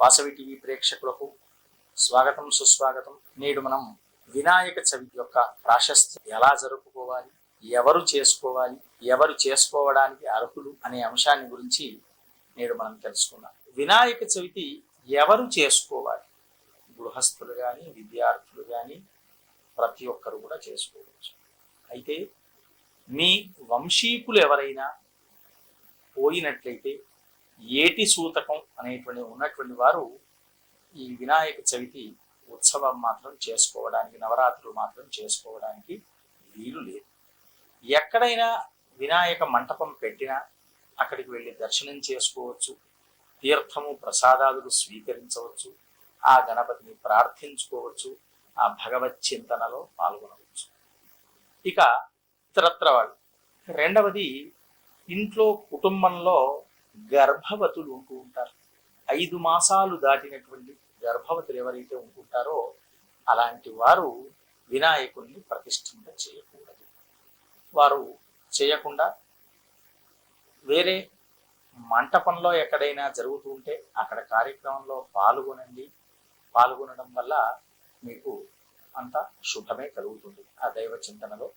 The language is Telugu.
వాసవి టీవీ ప్రేక్షకులకు స్వాగతం సుస్వాగతం. నేడు మనం వినాయక చవితి యొక్క ప్రాశస్త్యం ఎలా జరుపుకోవాలి, ఎవరు చేసుకోవాలి, ఎవరు చేసుకోవడానికి అర్హులు అనే అంశాన్ని గురించి నేడు మనం తెలుసుకుందాం. వినాయక చవితి ఎవరు చేసుకోవాలి? గృహస్థులు కానీ, విద్యార్థులు కానీ, ప్రతి ఒక్కరు కూడా చేసుకోవచ్చు. అయితే మీ వంశీకులు ఎవరైనా పోయినట్లయితే ఏటి సూతకం అనేటువంటి ఉన్నటువంటి వారు ఈ వినాయక చవితి ఉత్సవం మాత్రం చేసుకోవడానికి, నవరాత్రులు మాత్రం చేసుకోవడానికి వీలు లేదు. ఎక్కడైనా వినాయక మంటపం పెట్టినా అక్కడికి వెళ్ళి దర్శనం చేసుకోవచ్చు, తీర్థము ప్రసాదాదులు స్వీకరించవచ్చు, ఆ గణపతిని ప్రార్థించుకోవచ్చు, ఆ భగవత్ చింతనలో పాల్గొనవచ్చు. ఇక ఇతరత్ర వాళ్ళు రెండవది, ఇంట్లో కుటుంబంలో గర్భవతులు ఉంటూ ఉంటారు. 5 మాసాలు దాటినటువంటి గర్భవతులు ఎవరైతే ఉంటుంటారో అలాంటి వారు వినాయకుడిని ప్రతిష్ఠింప చేయకూడదు. వారు చేయకుండా వేరే మంటపంలో ఎక్కడైనా జరుగుతూ ఉంటే అక్కడ కార్యక్రమంలో పాల్గొనండి. పాల్గొనడం వల్ల మీకు అంత శుభమే కలుగుతుంది. ఆ దైవ చింతనలో